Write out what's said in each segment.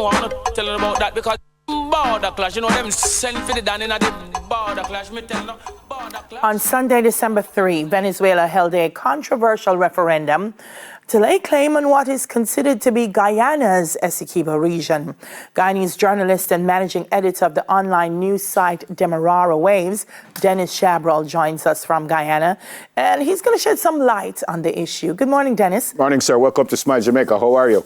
know, I'm not telling about that because border clash, you know, them send for the down in the border clash. Me tell you, border clash. On Sunday, December 3, Venezuela held a controversial referendum to lay claim on what is considered to be Guyana's Essequibo region. Guyanese journalist and managing editor of the online news site Demerara Waves, Dennis Chabrol, joins us from Guyana, and he's going to shed some light on the issue. Good morning, Dennis. Morning, sir. Welcome to Smile Jamaica. How are you?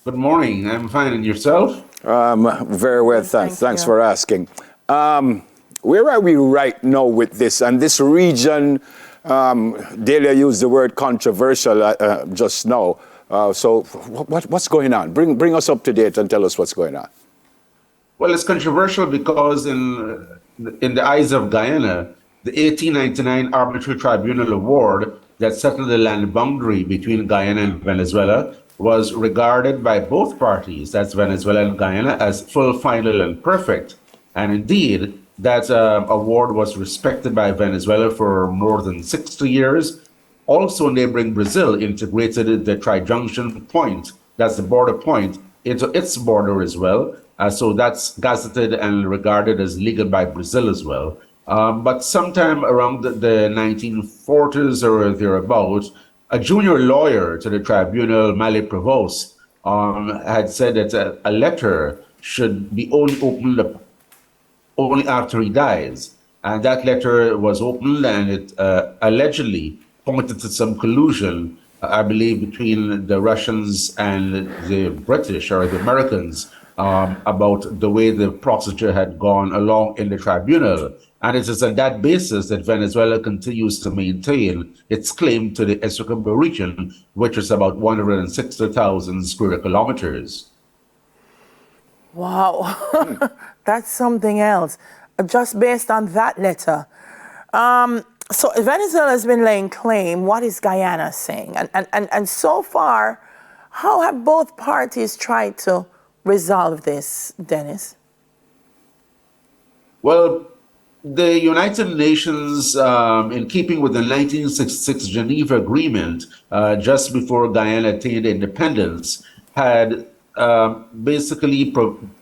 Good morning. I'm fine. And yourself? Very well, thanks. Thanks for asking. Where are we right now with this? And this region, Delia used the word controversial just now. So what's going on? Bring us up to date and tell us what's going on. Well, it's controversial because in the eyes of Guyana, the 1899 Arbitrary Tribunal Award that settled the land boundary between Guyana and Venezuela was regarded by both parties, that's Venezuela and Guyana, as full, final, and perfect. And indeed, that award was respected by Venezuela for more than 60 years. Also, neighboring Brazil integrated the Trijunction Point, that's the border point, into its border as well. So that's gazetted and regarded as legal by Brazil as well. But sometime around the 1940s or thereabouts, a junior lawyer to the tribunal, Mali Prevost, had said that a letter should be only opened up only after he dies. And that letter was opened and it allegedly pointed to some collusion, I believe, between the Russians and the British or the Americans about the way the procedure had gone along in the tribunal. And it is on that basis that Venezuela continues to maintain its claim to the Essequibo region, which is about 160,000 square kilometers. Wow, that's something else. Just based on that letter. So Venezuela has been laying claim. What is Guyana saying? And so far, how have both parties tried to resolve this, Dennis? Well, the United Nations, in keeping with the 1966 Geneva Agreement, just before Guyana attained independence, had basically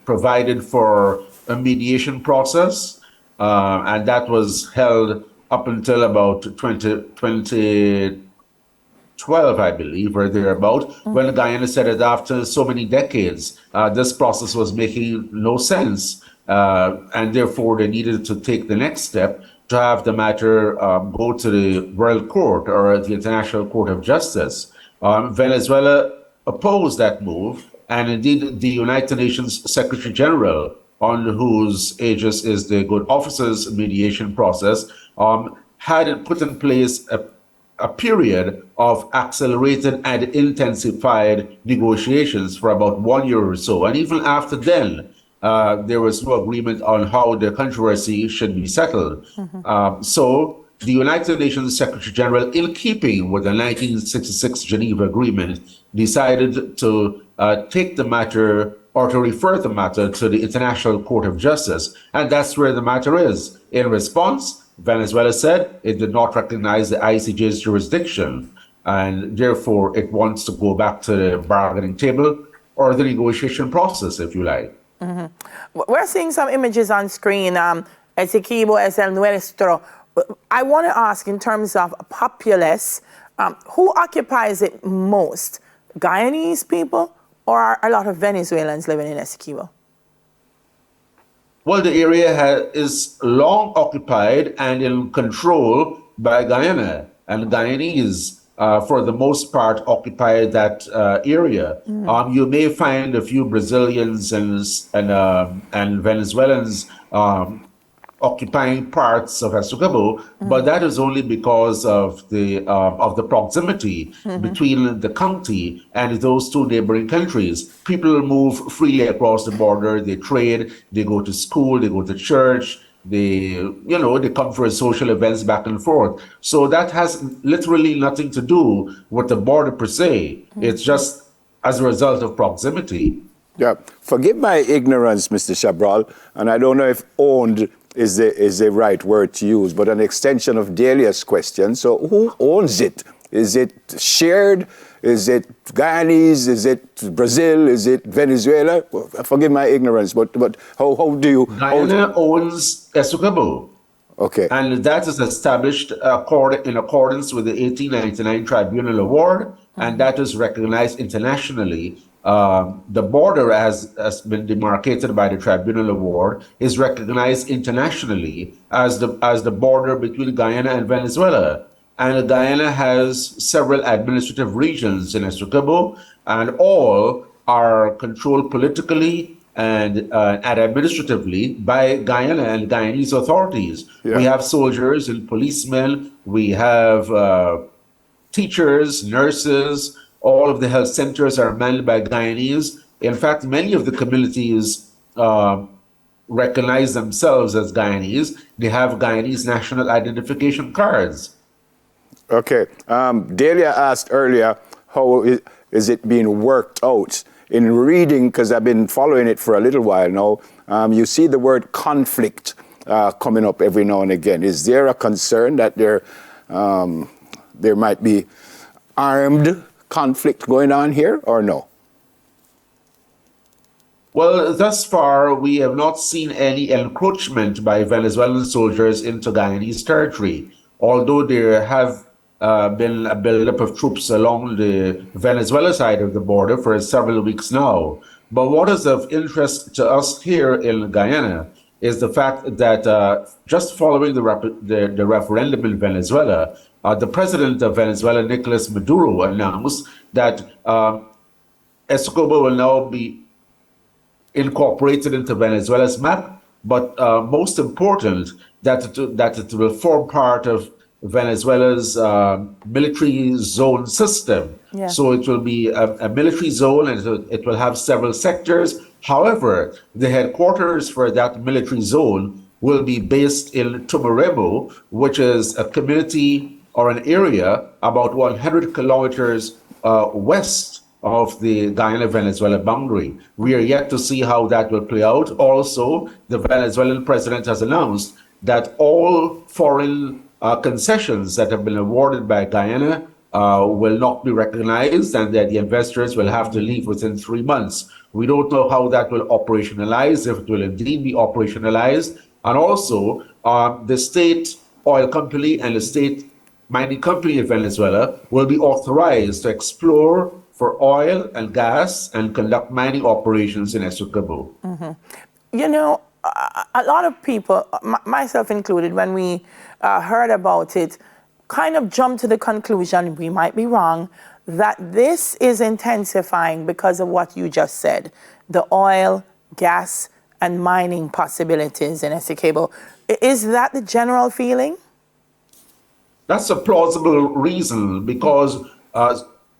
provided for a mediation process, and that was held up until about 2012, I believe, or thereabout, when Guyana said that after so many decades, this process was making no sense. And therefore, they needed to take the next step to have the matter go to the World Court or the International Court of Justice. Venezuela opposed that move, and indeed the United Nations Secretary General, on whose aegis is the Good Officers mediation process, had put in place a period of accelerated and intensified negotiations for about 1 year or so. And even after then, there was no agreement on how the controversy should be settled. So the United Nations Secretary General, in keeping with the 1966 Geneva Agreement, decided to take the matter or to refer the matter to the International Court of Justice. And that's where the matter is. In response, Venezuela said it did not recognize the ICJ's jurisdiction, and therefore it wants to go back to the bargaining table or the negotiation process, if you like. We're seeing some images on screen. Essequibo es el nuestro. I want to ask, in terms of populace, who occupies it most? Guyanese people, or are a lot of Venezuelans living in Essequibo? Well, the area is long occupied and in control by Guyana, and Guyanese, for the most part, occupy that area. You may find a few Brazilians and Venezuelans occupying parts of Essequibo, but that is only because of the proximity between the county and those two neighboring countries. People move freely across the border. They trade. They go to school. They go to church. They come for social events back and forth. So that has literally nothing to do with the border per se. It's just as a result of proximity. Yeah, forgive my ignorance, Mr. Chabrol, and I don't know if owned is the right word to use, but an extension of Delia's question. So who owns it? Is it shared? Is it Guyanese? Is it Brazil? Is it Venezuela? Forgive my ignorance, but how do you... Guyana owns Essequibo. Okay. And that is established in accordance with the 1899 Tribunal Award, and that is recognized internationally. The border has been demarcated by the Tribunal Award, is recognized internationally as the border between Guyana and Venezuela. And Guyana has several administrative regions in Essequibo, and all are controlled politically and administratively by Guyana and Guyanese authorities. Yeah. We have soldiers and policemen, we have teachers, nurses, all of the health centers are manned by Guyanese. In fact, many of the communities recognize themselves as Guyanese. They have Guyanese national identification cards. Okay. Delia asked earlier, how is it being worked out? In reading, because I've been following it for a little while now, you see the word conflict coming up every now and again. Is there a concern that there might be armed conflict going on here, or no? Well, thus far, we have not seen any encroachment by Venezuelan soldiers into Guyanese territory, although there have been a buildup of troops along the Venezuela side of the border for several weeks now. But what is of interest to us here in Guyana is the fact that just following the referendum in Venezuela, the president of Venezuela, Nicolas Maduro, announced that Essequibo will now be incorporated into Venezuela's map, but most important, that it will form part of Venezuela's military zone system. Yeah. So it will be a military zone, and it will have several sectors. However, the headquarters for that military zone will be based in Tumarebo, which is a community or an area about 100 kilometers west of the Guyana-Venezuela boundary. We are yet to see how that will play out. Also, the Venezuelan president has announced that all foreign concessions that have been awarded by Guyana will not be recognized, and that the investors will have to leave within 3 months. We don't know how that will operationalize, if it will indeed be operationalized. And also, the state oil company and the state mining company in Venezuela will be authorized to explore for oil and gas and conduct mining operations in Essequibo. Mm-hmm. You know, a lot of people, myself included, when we heard about it, kind of jumped to the conclusion, we might be wrong, that this is intensifying because of what you just said, the oil, gas, and mining possibilities in Essequibo. Is that the general feeling? That's a plausible reason, because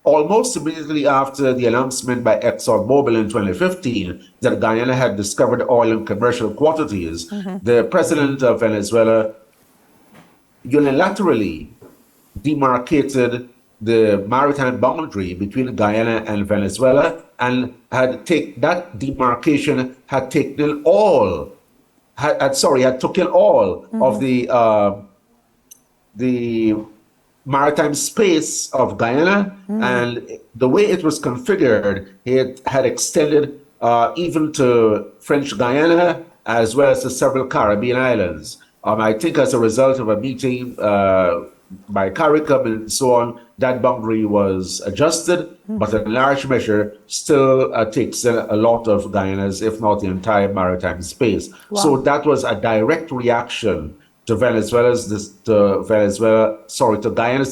almost immediately after the announcement by ExxonMobil in 2015 that Guyana had discovered oil in commercial quantities, the president of Venezuela unilaterally demarcated the maritime boundary between Guyana and Venezuela, and had demarcation had taken all of the maritime space of Guyana, and the way it was configured, it had extended even to French Guyana as well as to several Caribbean islands. I think as a result of a meeting by CARICOM and so on, that boundary was adjusted, but in large measure still takes in a lot of Guyana's, if not the entire maritime space. Wow. So that was a direct reaction to Guyana's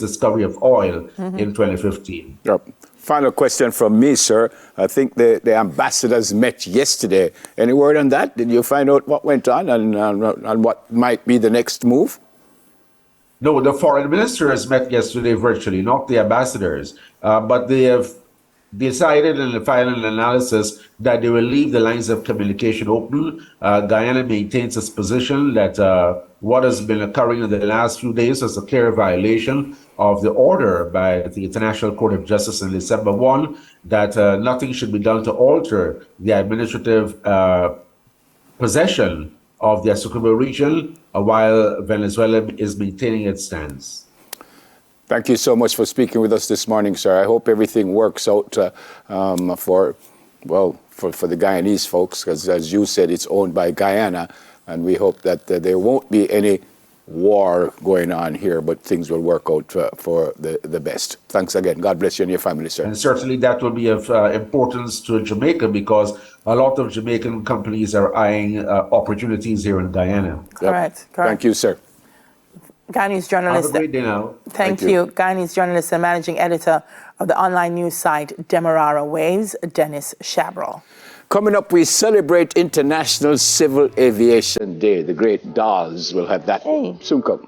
discovery of oil in 2015. Yep. Final question from me, sir. I think the ambassadors met yesterday. Any word on that? Did you find out what went on and what might be the next move? No, the foreign ministers met yesterday virtually, not the ambassadors. But they have decided in the final analysis that they will leave the lines of communication open. Guyana maintains its position that what has been occurring in the last few days is a clear violation of the order by the International Court of Justice in December 1, that nothing should be done to alter the administrative possession of the Essequibo region while Venezuela is maintaining its stance. Thank you so much for speaking with us this morning, sir. I hope everything works out for the Guyanese folks, because as you said, it's owned by Guyana, and we hope that there won't be any war going on here, but things will work out for the best. Thanks again. God bless you and your family, sir. And certainly that will be of importance to Jamaica, because a lot of Jamaican companies are eyeing opportunities here in Guyana. Correct. Thank you, sir. Guyanese journalist. Have a great day now. Thank you. Guyanese journalist and managing editor of the online news site Demerara Waves, Dennis Chabrol. Coming up, we celebrate International Civil Aviation Day. The great Dawes will have that soon come.